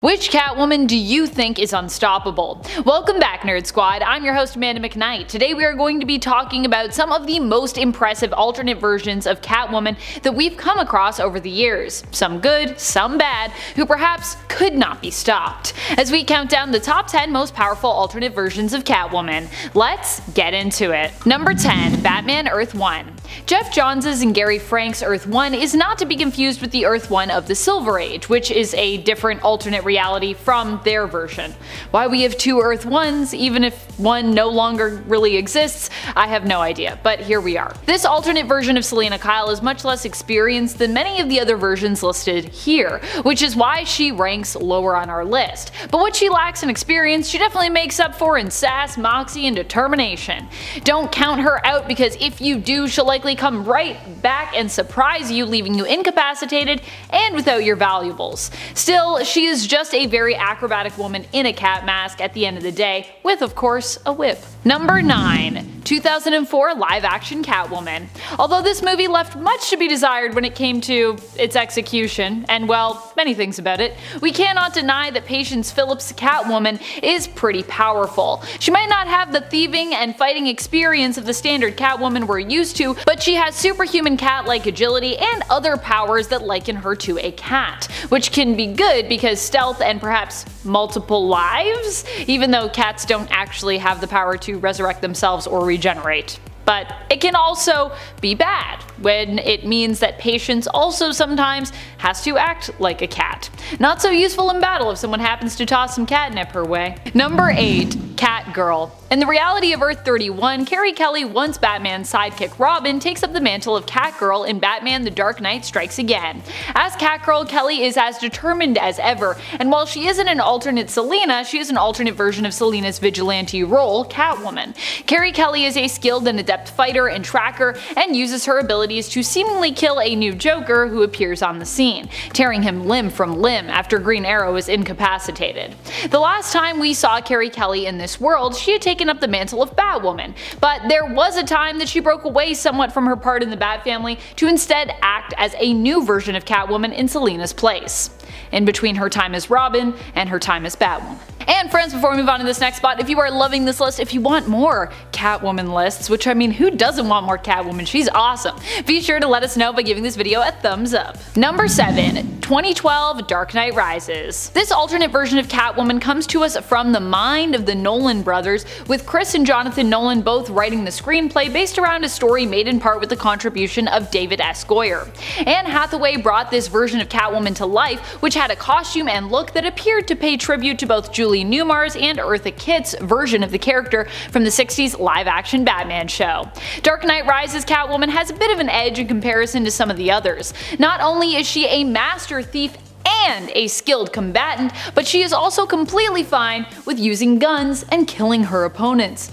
Which Catwoman do you think is unstoppable? Welcome back, Nerd Squad. I'm your host, Amanda McKnight. Today we are going to be talking about some of the most impressive alternate versions of Catwoman that we've come across over the years. Some good, some bad, who perhaps could not be stopped. As we count down the top 10 most powerful alternate versions of Catwoman, let's get into it. Number 10. Batman Earth 1. Jeff Johns' and Gary Frank's Earth 1 is not to be confused with the Earth 1 of the Silver Age, which is a different alternate reality from their version. Why we have two Earth 1s, even if one no longer really exists, I have no idea, but here we are. This alternate version of Selina Kyle is much less experienced than many of the other versions listed here, which is why she ranks lower on our list. But what she lacks in experience, she definitely makes up for in sass, moxie, and determination. Don't count her out, because if you do, she'll likely come right back and surprise you, leaving you incapacitated and without your valuables. Still, she is just a very acrobatic woman in a cat mask at the end of the day, with of course a whip. Number 9. 2004 live-action Catwoman. Although this movie left much to be desired when it came to its execution, and well, many things about it, we cannot deny that Patience Phillips' Catwoman is pretty powerful. She might not have the thieving and fighting experience of the standard Catwoman we're used to, but she has superhuman cat-like agility and other powers that liken her to a cat, which can be good because stealth and perhaps multiple lives, even though cats don't actually have the power to resurrect themselves or regenerate. But it can also be bad, when it means that Patience also sometimes has to act like a cat. Not so useful in battle if someone happens to toss some catnip her way. Number 8. Catgirl. In the reality of Earth 31, Carrie Kelly, once Batman's sidekick Robin, takes up the mantle of Catgirl in Batman The Dark Knight Strikes Again. As Catgirl, Kelly is as determined as ever, and while she isn't an alternate Selina, she is an alternate version of Selina's vigilante role, Catwoman. Carrie Kelly is a skilled and adept fighter and tracker, and uses her abilities to seemingly kill a new Joker who appears on the scene, tearing him limb from limb after Green Arrow is incapacitated. The last time we saw Carrie Kelly in this world, she had taken up the mantle of Batwoman, but there was a time that she broke away somewhat from her part in the Bat family to instead act as a new version of Catwoman in Selina's place, in between her time as Robin and her time as Batwoman. And friends, before we move on to this next spot, if you are loving this list, if you want more Catwoman lists, which I mean, who doesn't want more Catwoman? She's awesome. Be sure to let us know by giving this video a thumbs up. Number 7. 2012 Dark Knight Rises. This alternate version of Catwoman comes to us from the mind of the Nolan brothers, with Chris and Jonathan Nolan both writing the screenplay based around a story made in part with the contribution of David S. Goyer. Anne Hathaway brought this version of Catwoman to life, which had a costume and look that appeared to pay tribute to both Julie Newmar's and Eartha Kitt's version of the character from the 60s live-action Batman show. Dark Knight Rises Catwoman has a bit of an edge in comparison to some of the others. Not only is she a master thief and a skilled combatant, but she is also completely fine with using guns and killing her opponents.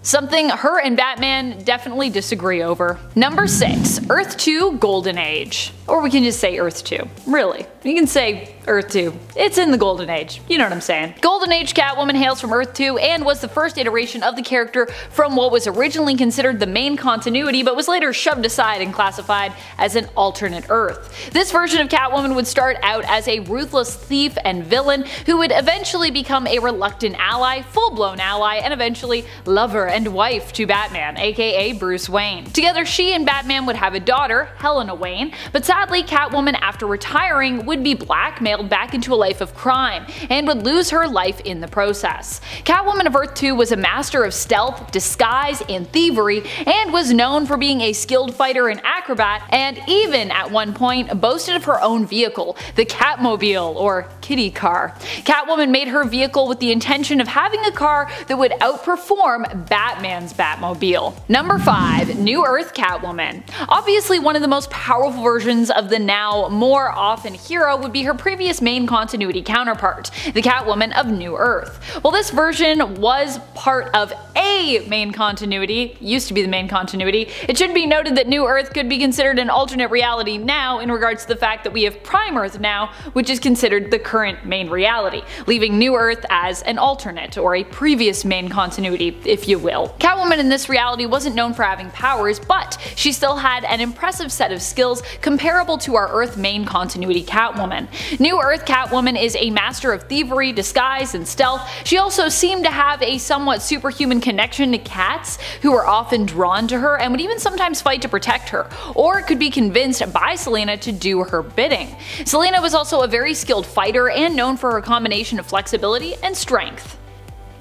Something her and Batman definitely disagree over. Number 6. Earth 2 Golden Age. Or we can just say Earth 2. Really. You can say Earth 2. It's in the Golden Age. You know what I'm saying. Golden Age Catwoman hails from Earth 2 and was the first iteration of the character from what was originally considered the main continuity, but was later shoved aside and classified as an alternate Earth. This version of Catwoman would start out as a ruthless thief and villain who would eventually become a reluctant ally, full-blown ally, and eventually lover and wife to Batman, aka Bruce Wayne. Together, she and Batman would have a daughter, Helena Wayne, but sadly Catwoman, after retiring, would be blackmailed back into a life of crime, and would lose her life in the process. Catwoman of Earth 2 was a master of stealth, disguise, and thievery, and was known for being a skilled fighter and acrobat, and even at one point boasted of her own vehicle, the Catmobile, or kitty car. Catwoman made her vehicle with the intention of having a car that would outperform Batman's Batmobile. Number 5. New Earth Catwoman. Obviously one of the most powerful versions of the now more often hero would be her previous main continuity counterpart, the Catwoman of New Earth. While this version was part of a main continuity, used to be the main continuity, it should be noted that New Earth could be considered an alternate reality now in regards to the fact that we have Prime Earth now, which is considered the current main reality, leaving New Earth as an alternate, or a previous main continuity, if you will. will. Catwoman in this reality wasn't known for having powers, but she still had an impressive set of skills comparable to our Earth main continuity Catwoman. New Earth Catwoman is a master of thievery, disguise, and stealth. She also seemed to have a somewhat superhuman connection to cats, who were often drawn to her and would even sometimes fight to protect her, or could be convinced by Selina to do her bidding. Selina was also a very skilled fighter and known for her combination of flexibility and strength.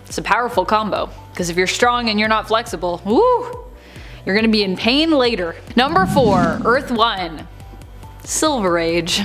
It's a powerful combo, because if you're strong and you're not flexible, woo, you're gonna be in pain later. Number 4, Earth 1. Silver Age.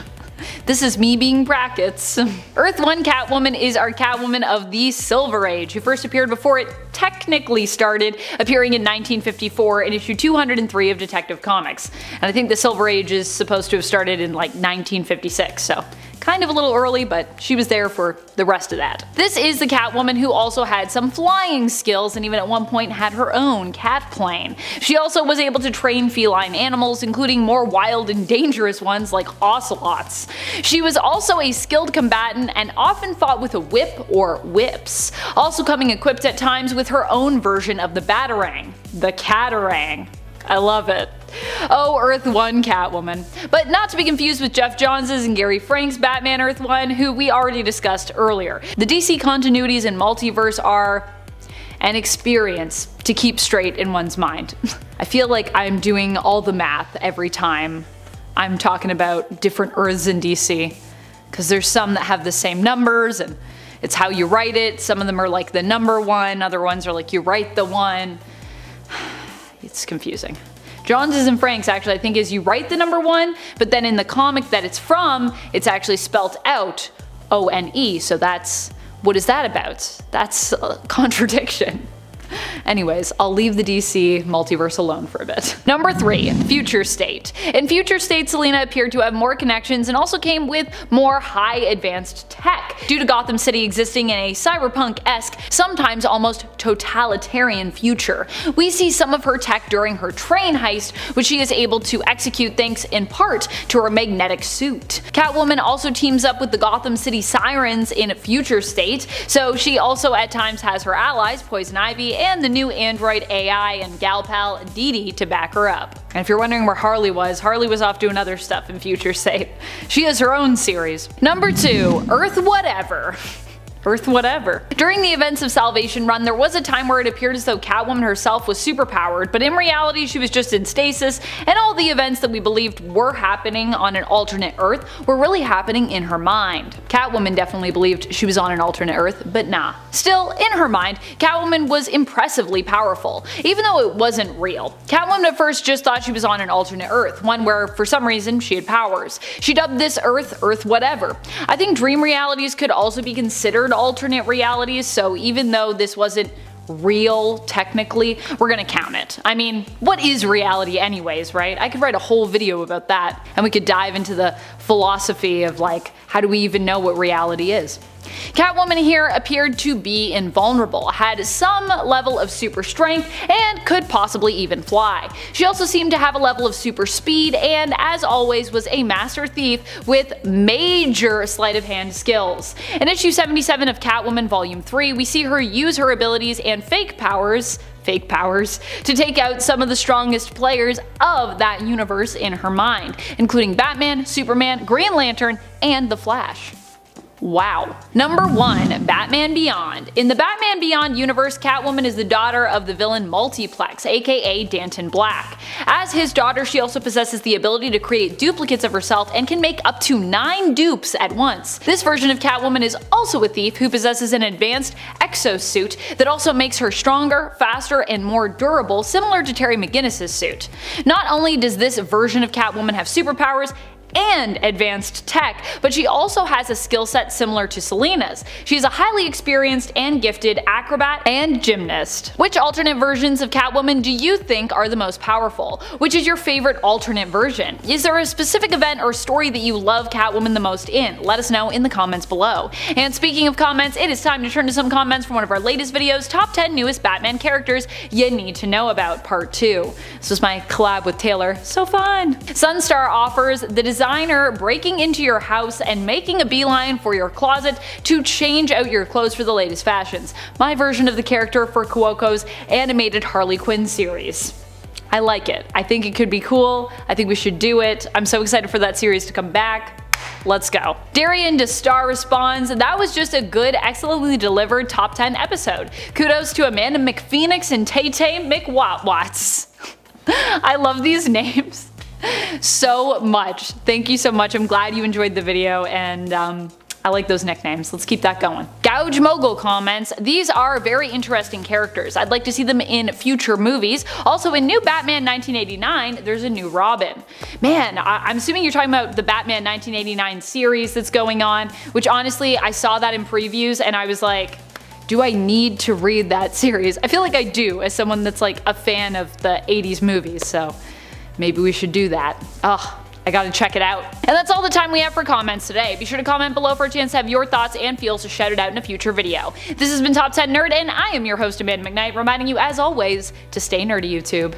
This is me being brackets. Earth 1 Catwoman is our Catwoman of the Silver Age, who first appeared before it technically started, appearing in 1954 in issue 203 of Detective Comics. And I think the Silver Age is supposed to have started in like 1956, so kind of a little early, but she was there for the rest of that. This is the Catwoman who also had some flying skills and even at one point had her own cat plane. She also was able to train feline animals, including more wild and dangerous ones like ocelots. She was also a skilled combatant and often fought with a whip or whips, also coming equipped at times with her own version of the Batarang, the Catarang. I love it. Oh, Earth 1 Catwoman. But not to be confused with Jeff Johns' and Gary Frank's Batman Earth 1, who we already discussed earlier. The DC continuities and multiverse are an experience to keep straight in one's mind. I feel like I'm doing all the math every time I'm talking about different Earths in DC, because there's some that have the same numbers and it's how you write it. Some of them are like the number 1, other ones are like you write the 1. It's confusing. Johns' and Frank's actually I think is you write the number 1, but then in the comic that it's from, it's actually spelt out O-N-E, so that's, what is that about? That's a contradiction. Anyways, I'll leave the DC multiverse alone for a bit. Number 3, Future State. In Future State, Selina appeared to have more connections and also came with more high advanced tech, due to Gotham City existing in a cyberpunk-esque, sometimes almost totalitarian future. We see some of her tech during her train heist, which she is able to execute thanks in part to her magnetic suit. Catwoman also teams up with the Gotham City Sirens in Future State, so she also at times has her allies, Poison Ivy, and the new android AI and gal pal Dee Dee to back her up. And if you're wondering where Harley was off doing other stuff in Future State. She has her own series. Number 2, Earth Whatever. Earth whatever. During the events of Salvation Run, there was a time where it appeared as though Catwoman herself was superpowered, but in reality she was just in stasis, and all the events that we believed were happening on an alternate Earth were really happening in her mind. Catwoman definitely believed she was on an alternate Earth, but nah. Still, in her mind, Catwoman was impressively powerful, even though it wasn't real. Catwoman at first just thought she was on an alternate Earth, one where for some reason she had powers. She dubbed this Earth, Earth Whatever. I think dream realities could also be considered alternate realities, so even though this wasn't real technically, we're gonna count it. I mean, what is reality anyways, right? I could write a whole video about that, and we could dive into the philosophy of like, how do we even know what reality is? Catwoman here appeared to be invulnerable, had some level of super strength, and could possibly even fly. She also seemed to have a level of super speed, and as always was a master thief with major sleight of hand skills. In issue 77 of Catwoman Volume 3, we see her use her abilities and fake powers to take out some of the strongest players of that universe in her mind, including Batman, Superman, Green Lantern, and The Flash. Wow. Number 1, Batman Beyond. In the Batman Beyond universe, Catwoman is the daughter of the villain Multiplex, aka Danton Black. As his daughter, she also possesses the ability to create duplicates of herself and can make up to 9 dupes at once. This version of Catwoman is also a thief who possesses an advanced exosuit that also makes her stronger, faster, and more durable, similar to Terry McGinnis' suit. Not only does this version of Catwoman have superpowers and advanced tech, but she also has a skill set similar to Selina's. She's a highly experienced and gifted acrobat and gymnast. Which alternate versions of Catwoman do you think are the most powerful? Which is your favorite alternate version? Is there a specific event or story that you love Catwoman the most in? Let us know in the comments below. And speaking of comments, it is time to turn to some comments from one of our latest videos, Top 10 Newest Batman Characters You Need to Know About Part 2. This was my collab with Taylor. So fun! Sunstar offers the design designer breaking into your house and making a beeline for your closet to change out your clothes for the latest fashions. My version of the character for Kwoko's animated Harley Quinn series. I like it. I think it could be cool. I think we should do it. I'm so excited for that series to come back. Let's go. Darian DeStar responds, "That was just a good, excellently delivered top 10 episode. Kudos to Amanda McPhoenix and Tay-Tay McWatwats." I love these names so much. Thank you so much. I'm glad you enjoyed the video, and I like those nicknames. Let's keep that going. Gouge Mogul comments, "These are very interesting characters. I'd like to see them in future movies. Also, in new Batman 1989, there's a new Robin." Man, I'm assuming you're talking about the Batman 1989 series that's going on, which honestly, I saw that in previews and I was like, do I need to read that series? I feel like I do, as someone that's like a fan of the 80s movies, so maybe we should do that. Ugh. I gotta check it out. And that's all the time we have for comments today. Be sure to comment below for a chance to have your thoughts and feels shouted out in a future video. This has been Top 10 Nerd, and I am your host Amanda McKnight, reminding you as always to stay nerdy, YouTube.